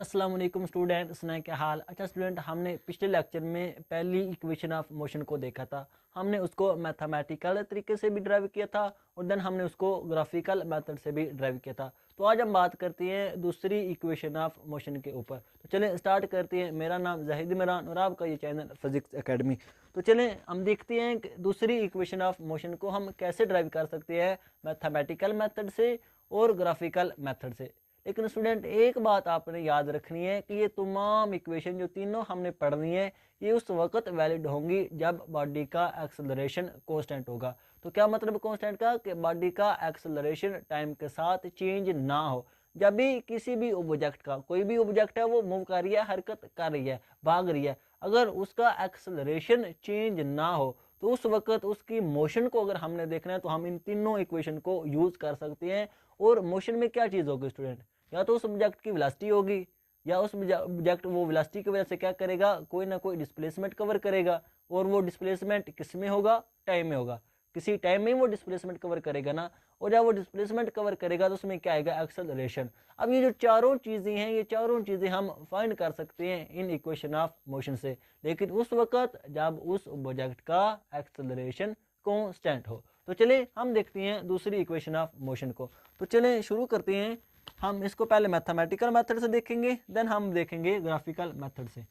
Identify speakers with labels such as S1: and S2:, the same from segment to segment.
S1: अस्सलाम वालेकुम स्टूडेंट, सुनाए क्या हाल। अच्छा स्टूडेंट, हमने पिछले लेक्चर में पहली इक्वेशन ऑफ मोशन को देखा था। हमने उसको मैथमेटिकल तरीके से भी ड्राइव किया था और देन हमने उसको ग्राफिकल मेथड से भी ड्राइव किया था। तो आज हम बात करते हैं दूसरी इक्वेशन ऑफ मोशन के ऊपर। तो चलें स्टार्ट करते हैं। मेरा नाम जाहिद इमरान और आपका ये चैनल फिजिक्स एकेडमी। तो चलें हम देखते हैं कि दूसरी इक्वेशन ऑफ मोशन को हम कैसे ड्राइव कर सकते हैं, मैथमेटिकल मेथड से और ग्राफिकल मेथड से। लेकिन स्टूडेंट एक बात आपने याद रखनी है कि ये तमाम इक्वेशन जो तीनों हमने पढ़नी है ये उस वक्त वैलिड होंगी जब बॉडी का एक्सेलरेशन कांस्टेंट होगा। तो क्या मतलब कांस्टेंट का, कि बॉडी का एक्सेलरेशन टाइम के साथ चेंज ना हो। जब भी किसी भी ऑब्जेक्ट का, कोई भी ऑब्जेक्ट है वो मूव कर रही है, हरकत कर रही है, भाग रही है, अगर उसका एक्सेलरेशन चेंज ना हो तो उस वक्त उसकी मोशन को अगर हमने देखना है तो हम इन तीनों इक्वेशन को यूज कर सकते हैं। और मोशन में क्या चीज़ होगी स्टूडेंट, या तो उस ऑब्जेक्ट की वेलोसिटी होगी, या उस ऑब्जेक्ट वो वेलोसिटी की वजह से क्या करेगा, कोई ना कोई डिस्प्लेसमेंट कवर करेगा। और वो डिस्प्लेसमेंट किस में होगा, टाइम में होगा। किसी टाइम में वो डिस्प्लेसमेंट कवर करेगा ना, और जब वो डिस्प्लेसमेंट कवर करेगा तो उसमें क्या आएगा, एक्सेलरेशन। अब ये जो चारों चीज़ें हैं, ये चारों चीज़ें हम फाइंड कर सकते हैं इन इक्वेशन ऑफ मोशन से, लेकिन उस वक्त जब उस ऑब्जेक्ट का एक्सेलरेशन कांस्टेंट हो। तो चले हम देखते हैं दूसरी इक्वेशन ऑफ मोशन को। तो चलें शुरू करते हैं। हम इसको पहले मैथमेटिकल मेथड से देखेंगे, देन हम देखेंगे ग्राफिकल मेथड से।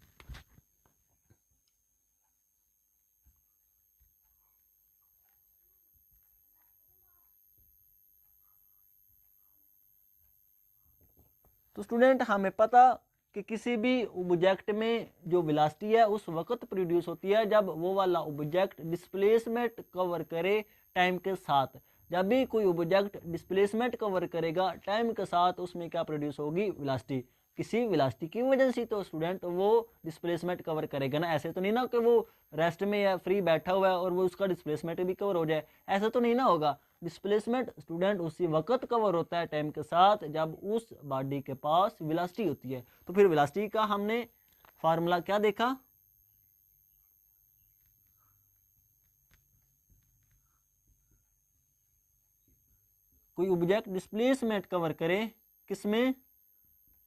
S1: तो स्टूडेंट हमें पता कि किसी भी ऑब्जेक्ट में जो वेलोसिटी है उस वक्त प्रोड्यूस होती है जब वो वाला ऑब्जेक्ट डिस्प्लेसमेंट कवर करे टाइम के साथ। जब भी कोई ऑब्जेक्ट डिस्प्लेसमेंट कवर करेगा टाइम के साथ उसमें क्या प्रोड्यूस होगी, वेलोसिटी। किसी वेलोसिटी की वजह से तो स्टूडेंट वो डिस्प्लेसमेंट कवर करेगा ना। ऐसे तो नहीं ना कि वो रेस्ट में या फ्री बैठा हुआ है और वो उसका डिस्प्लेसमेंट भी कवर हो जाए, ऐसा तो नहीं ना होगा। डिस्प्लेसमेंट स्टूडेंट उसी वक्त कवर होता है टाइम के साथ जब उस बॉडी के पास वेलोसिटी होती है। तो फिर वेलोसिटी का हमने फार्मूला क्या देखा, कोई ऑब्जेक्ट डिस्प्लेसमेंट कवर करे किसमें,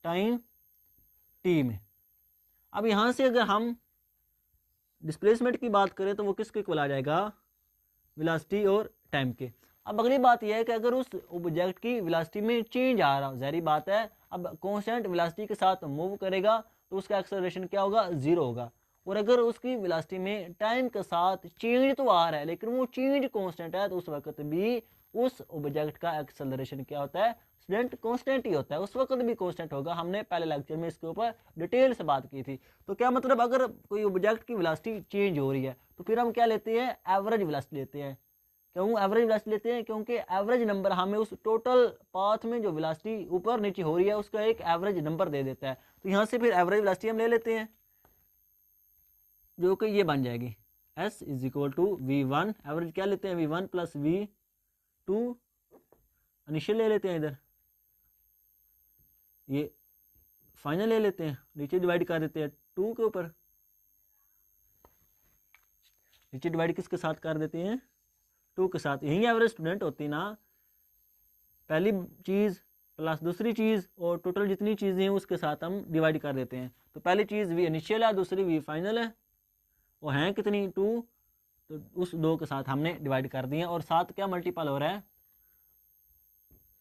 S1: टाइम टी में। अब यहां से अगर हम डिस्प्लेसमेंट की बात करें तो वो किसके इक्वल आ जाएगा, वेलोसिटी और टाइम के। अब अगली बात यह है कि अगर उस ऑब्जेक्ट की वेलोसिटी में चेंज आ रहा, ज़ाहिर बात है अब कांस्टेंट वेलोसिटी के साथ मूव करेगा तो उसका एक्सेलरेशन क्या होगा, जीरो होगा। और अगर उसकी वेलोसिटी में टाइम के साथ चेंज तो आ रहा है लेकिन वो चेंज कांस्टेंट है तो उस वक्त भी उस ऑब्जेक्ट का एक्सेलरेशन क्या होता है स्टूडेंट, कांस्टेंट ही होता है। उस वक्त भी कांस्टेंट होगा। हमने पहले लेक्चर में इसके ऊपर डिटेल से बात की थी। तो क्या मतलब, अगर कोई ऑब्जेक्ट की वेलोसिटी चेंज हो रही है तो फिर हम क्या लेते हैं, एवरेज वेलोसिटी लेते हैं। क्यों एवरेज वेलोसिटी लेते हैं, क्योंकि एवरेज नंबर हमें उस टोटल पाथ में जो वेलोसिटी ऊपर नीचे हो रही है उसका एक एवरेज नंबर दे देता है। तो यहाँ से फिर एवरेज वेलोसिटी हम ले लेते हैं जो कि ये बन जाएगी S is equal to V1। Average क्या लेते हैं, V1 प्लस V2 इनिशियल ले लेते हैं, इधर ये फाइनल ले लेते हैं, नीचे डिवाइड कर देते हैं 2 के ऊपर, नीचे डिवाइड किसके साथ कर देते हैं, 2 के साथ। यही एवरेज स्टूडेंट होती ना, पहली चीज़ प्लस दूसरी चीज़ और टोटल जितनी चीज़ें हैं उसके साथ हम डिवाइड कर देते हैं। तो पहली चीज़ V इनिशियल है, दूसरी V फाइनल है, वो हैं कितनी 2, तो उस 2 के साथ हमने डिवाइड कर दिए और साथ क्या मल्टीपल हो रहा है,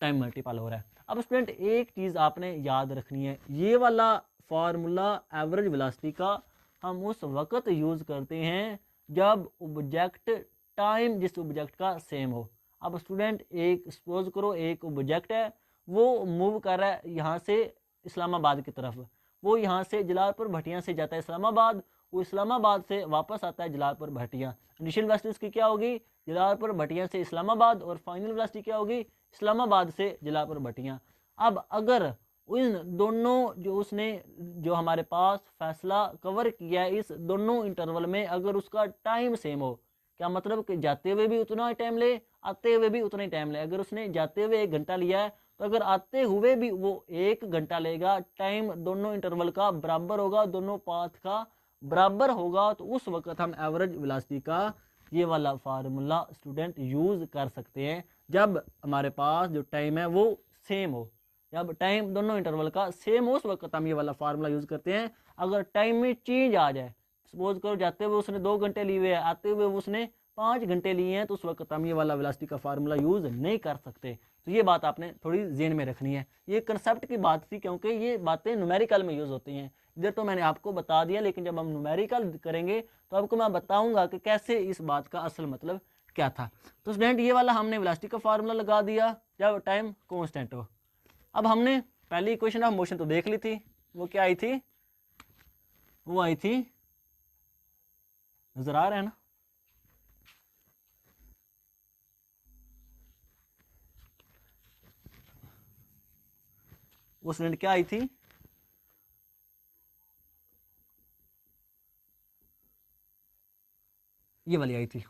S1: टाइम मल्टीपल हो रहा है। अब स्टूडेंट एक चीज़ आपने याद रखनी है, ये वाला फार्मूला एवरेज वेलोसिटी का हम उस वक्त यूज़ करते हैं जब ऑब्जेक्ट टाइम जिस ऑब्जेक्ट का सेम हो। अब स्टूडेंट एक सपोज करो एक ऑब्जेक्ट है, वो मूव कर रहा है यहाँ से इस्लामाबाद की तरफ, वो यहाँ से जलालपुर भटिया से जाता है इस्लामाबाद, वो इस्लामाबाद से वापस आता है जलालपुर भटिया। इनिशियल वेलोसिटी उसकी क्या होगी, जलालपुर भटिया से इस्लामाबाद, और फाइनल वेलोसिटी क्या होगी, इस्लामाबाद से जलालपुर भटिया। अब अगर इन दोनों जो उसने जो हमारे पास फैसला कवर किया है इस दोनों इंटरवल में अगर उसका टाइम सेम हो, क्या मतलब कि जाते हुए भी उतना ही टाइम ले, आते हुए भी उतना ही टाइम ले। अगर उसने जाते हुए 1 घंटा लिया है तो अगर आते हुए भी वो 1 घंटा लेगा, टाइम दोनों इंटरवल का बराबर होगा, दोनों पाथ का बराबर होगा, तो उस वक्त हम एवरेज वेलोसिटी का ये वाला फार्मूला स्टूडेंट यूज़ कर सकते हैं जब हमारे पास जो टाइम है वो सेम हो। जब टाइम दोनों इंटरवल का सेम हो उस वक्त हम ये वाला फार्मूला यूज़ करते हैं। अगर टाइम में चेंज आ जाए, सपोज करो जाते हुए उसने 2 घंटे लिए हुए हैं, आते हुए उसने 5 घंटे लिए हैं, तो उस वक्त हम ये वाला वेलोसिटी का फार्मूला यूज़ नहीं कर सकते। तो ये बात आपने थोड़ी जेन में रखनी है। ये कंसेप्ट की बात थी क्योंकि ये बातें न्यूमेरिकल में यूज़ होती हैं। इधर तो मैंने आपको बता दिया, लेकिन जब हम न्यूमेरिकल करेंगे तो आपको मैं बताऊंगा कि कैसे इस बात का असल मतलब क्या था। तो स्टूडेंट ये वाला हमने वेलोसिटी का फार्मूला लगा दिया जब टाइम कांस्टेंट हो। अब हमने पहली इक्वेशन ऑफ मोशन तो देख ली थी, वो क्या आई थी, वो आई थी, नजर आ रहा है ना, वो स्टूडेंट क्या आई थी, ये वाली आई थी।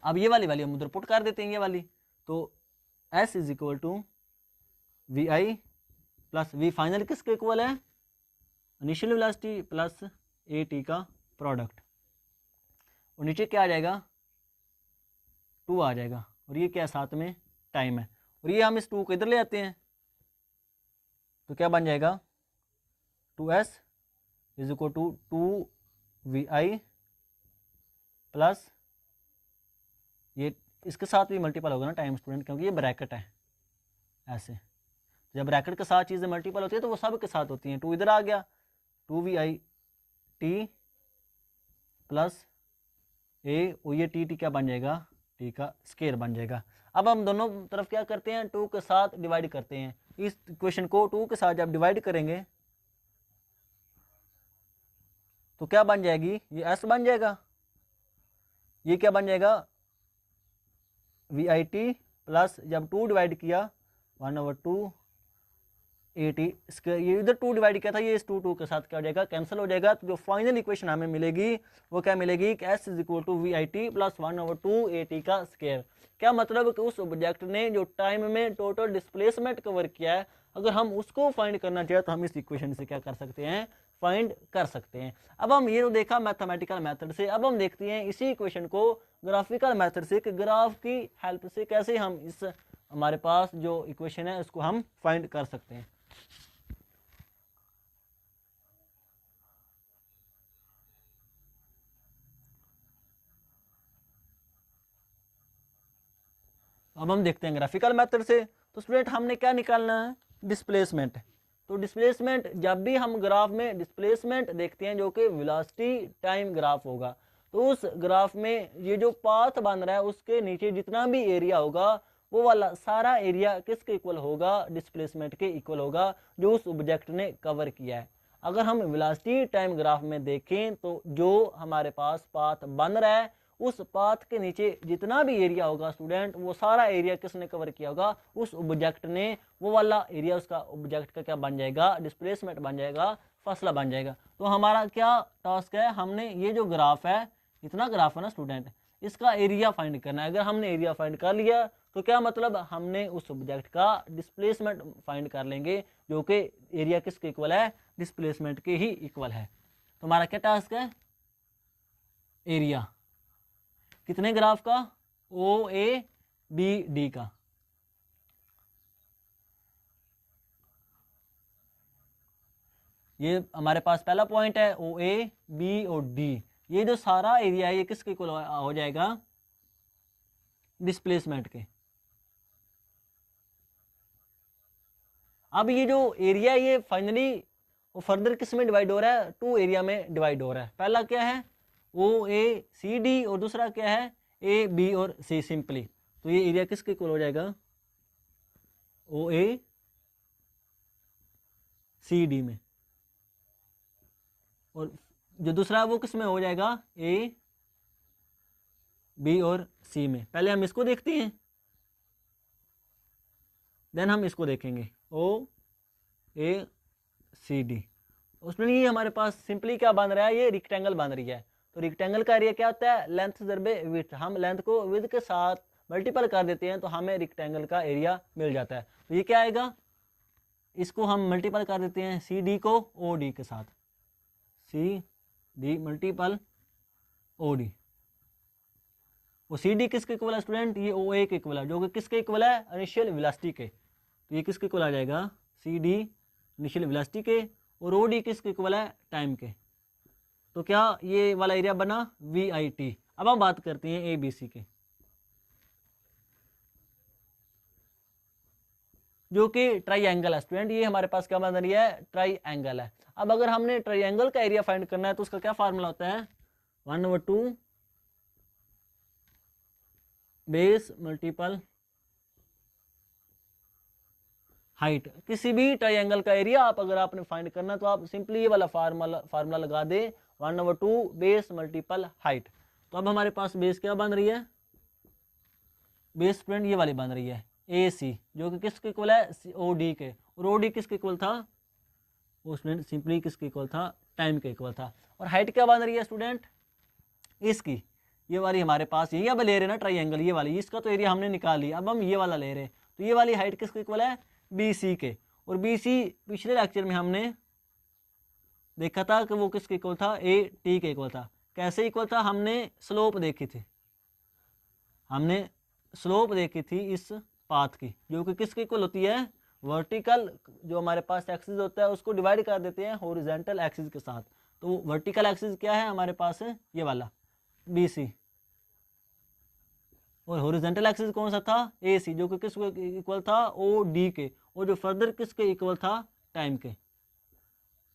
S1: अब ये वाली वैल्यू हम उधर पुट कर देते हैं, ये वाली, तो S is equal to V I plus V final किसके इक्वल है, initial velocity plus A T का प्रोडक्ट, और नीचे क्या आ जाएगा, 2 आ जाएगा, और ये क्या साथ में टाइम है, और ये हम इस 2 को इधर ले आते हैं, तो क्या बन जाएगा, 2S is equal to 2VI plus ये इसके साथ भी मल्टीपल होगा ना टाइम स्टूडेंट, क्योंकि ये ब्रैकेट है ऐसे, जब ब्रैकेट के साथ चीज़ें मल्टीपल होती है तो वो सब के साथ होती हैं। 2 इधर आ गया, 2VI प्लस ए, और ये टी क्या बन जाएगा, टी का स्केयर बन जाएगा। अब हम दोनों तरफ क्या करते हैं, 2 के साथ डिवाइड करते हैं। इस इक्वेशन को 2 के साथ जब डिवाइड करेंगे तो क्या बन जाएगी, ये एस बन जाएगा, ये क्या बन जाएगा, VIT प्लस जब 2 डिवाइड किया 1/2 AT, इसके ये इधर 2 डिवाइड किया था, ये इस 2 के साथ क्या हो जाएगा, कैंसिल हो जाएगा। तो जो फाइनल इक्वेशन हमें मिलेगी वो क्या मिलेगी, कि S is equal to VIT plus 1/2 AT का स्क्वायर। क्या मतलब कि उस ऑब्जेक्ट ने जो टाइम में टोटल डिस्प्लेसमेंट कवर किया है, अगर हम उसको फाइंड करना चाहे तो हम इस इक्वेशन से क्या कर सकते हैं, फाइंड कर सकते हैं। अब हम ये तो देखा मैथमेटिकल मेथड से, अब हम देखते हैं इसी इक्वेशन को ग्राफिकल मेथड से, कि ग्राफ की हेल्प से कैसे हम इस हमारे पास जो इक्वेशन है उसको हम फाइंड कर सकते हैं। अब हम देखते हैं ग्राफिकल मेथड से। तो स्टूडेंट हमने क्या निकालना है, डिस्प्लेसमेंट। तो डिस्प्लेसमेंट, जब भी हम ग्राफ में डिस्प्लेसमेंट देखते हैं जो कि वेलोसिटी टाइम ग्राफ होगा, तो उस ग्राफ में ये जो पाथ बन रहा है उसके नीचे जितना भी एरिया होगा वो वाला सारा एरिया किसके इक्वल होगा, डिस्प्लेसमेंट के इक्वल होगा जो उस ऑब्जेक्ट ने कवर किया है। अगर हम वेलोसिटी टाइम ग्राफ में देखें तो जो हमारे पास पाथ बन रहा है उस पाथ के नीचे जितना भी एरिया होगा स्टूडेंट, वो सारा एरिया किसने कवर किया होगा, उस ऑब्जेक्ट ने, वो वाला एरिया उसका ऑब्जेक्ट का क्या बन जाएगा, डिस्प्लेसमेंट बन जाएगा, फासला बन जाएगा। तो हमारा क्या टास्क है, हमने ये जो ग्राफ है, इतना ग्राफ है ना स्टूडेंट, इसका एरिया फाइंड करना है। अगर हमने एरिया फाइंड कर लिया तो क्या मतलब, हमने उस ऑब्जेक्ट का डिस्प्लेसमेंट फाइंड कर लेंगे जो कि एरिया किसके इक्वल है, डिस्प्लेसमेंट के ही इक्वल है। तो हमारा क्या टास्क है, एरिया कितने ग्राफ का, OABD का। ये हमारे पास पहला पॉइंट है OA, B और D। ये जो सारा एरिया है ये किसके इक्वल हो जाएगा, डिस्प्लेसमेंट के। अब ये जो एरिया ये फाइनली फर्दर किस में डिवाइड हो रहा है, 2 एरिया में डिवाइड हो रहा है। पहला क्या है, OACD, और दूसरा क्या है, AB और C सिंपली। तो ये एरिया किसके इक्वल हो जाएगा, OACD में, और जो दूसरा है वो किस में हो जाएगा, AB और C में। पहले हम इसको देखते हैं, देन हम इसको देखेंगे, OACD। उसमें ये हमारे पास सिंपली क्या बन रहा है, ये रिक्टेंगल बन रही है। तो रिक्टेंगल का एरिया क्या होता है, लेंथ ज़रबे विड्थ। हम लेंथ को विड्थ के साथ मल्टीपल कर देते हैं तो हमें रिक्टेंगल का एरिया मिल जाता है। तो ये क्या आएगा, इसको हम मल्टीपल कर देते हैं CD को OD के साथ, CD मल्टीपल OD। वो CD किसके इक्वल है स्टूडेंट, ये OA के इक्वल है, जो कि किसके इक्वल है, इनिशियल वेलोसिटी के। तो ये किसके इक्वल आ जाएगा, सी डी इनिशियल वेलोसिटी के, और ओ डी किसके इक्वल है, टाइम के। तो क्या ये वाला एरिया बना वी आई टी। अब हम बात करते हैं ए बी सी के, जो कि ट्राइंगल है स्टूडेंट। ये हमारे पास क्या बन रही है, ट्राइंगल है। अब अगर हमने ट्राइंगल का एरिया फाइंड करना है तो उसका क्या फार्मूला होता है, 1/2 बेस मल्टीपल हाइट। किसी भी ट्राइंगल का एरिया आप अगर आपने फाइंड करना तो आप सिंपली ये वाला फार्मूला लगा दे, 1/2 बेस मल्टीपल हाइट। तो अब हमारे पास बेस क्या बन रही है, बेस स्टूडेंट ये वाली बन रही है ए सी, जो कि किसके इक्वल है, ओ डी के। और ओ डी किसके इक्वल था, वो स्टूडेंट सिंपली किसके इक्वल था, टाइम के इक्वल था। और हाइट क्या बन रही है स्टूडेंट, इसकी ये वाली हमारे पास यही अब ले रहे हैं ना ट्राइंगल, ये वाली, इसका तो एरिया हमने निकाल लिया, अब हम ये वाला ले रहे हैं। तो ये वाली हाइट किसके इक्वल है, बी सी के। और बी सी पिछले लेक्चर में हमने देखा था कि वो किसके इक्वल था, ए टी के इक्वल था। कैसे इक्वल था, हमने स्लोप देखी थी, हमने स्लोप देखी थी इस पाथ की, जो कि किसके इक्वल होती है, वर्टिकल जो हमारे पास एक्सिस होता है उसको डिवाइड कर देते हैं हॉरिजॉन्टल एक्सिस के साथ। तो वर्टिकल एक्सिस क्या है हमारे पास, ये वाला बी सी, और हॉरिजॉन्टल एक्सिस कौन सा था, ए सी, जो कि किसके इक्वल था, ओ डी के। और जो फर्दर किसके इक्वल था, टाइम के।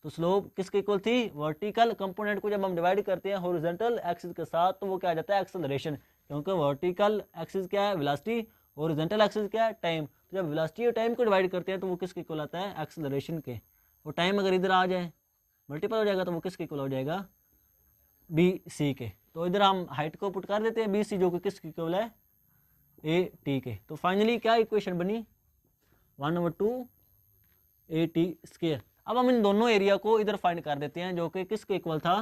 S1: तो स्लोप किसके इक्वल थी, वर्टिकल कंपोनेंट को जब हम डिवाइड करते हैं हॉरिजॉन्टल एक्सिस के साथ तो वो क्या आ जाता है, एक्सेलरेशन। क्योंकि वर्टिकल एक्सिस क्या है, वेलोसिटी, हॉरिजॉन्टल एक्सिस क्या है, टाइम। तो जब वेलोसिटी और टाइम को डिवाइड करते हैं तो वो किसके इक्वल आता है, एक्सेलरेशन के। और टाइम अगर इधर आ जाए मल्टीपल हो जाएगा तो वो किसके इक्वल हो जाएगा, बी सी के। तो इधर हम हाइट को पुट कर देते हैं बी सी, जो कि किसके इक्वल है, ए टी के। तो फाइनली क्या इक्वेशन बनी, 1/2 ए टी स्क्वायर। अब हम इन दोनों एरिया को इधर फाइंड कर देते हैं, जो कि किसके इक्वल था,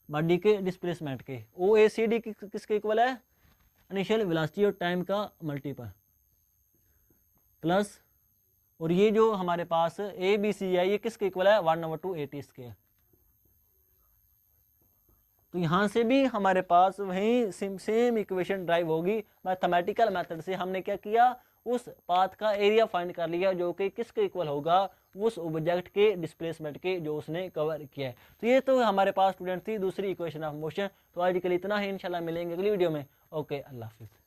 S1: बॉडी के डिस्प्लेसमेंट के। ओ ए सी डी किसके इक्वल है, इनिशियल वेलोसिटी और टाइम का मल्टीपल प्लस, और ये जो हमारे पास ए बी सी है ये किसके इक्वल है, 1/2 ए टी स्क्वायर। तो यहाँ से भी हमारे पास वही सेम इक्वेशन ड्राइव होगी। मैथमेटिकल मेथड से हमने क्या किया, उस पाथ का एरिया फाइंड कर लिया, जो कि किसके इक्वल होगा, उस ऑब्जेक्ट के डिस्प्लेसमेंट के जो उसने कवर किया है। तो ये तो हमारे पास स्टूडेंट थी दूसरी इक्वेशन ऑफ मोशन। तो आज के लिए इतना ही, इंशाल्लाह मिलेंगे अगली वीडियो में। ओके, अल्लाह हाफिज़।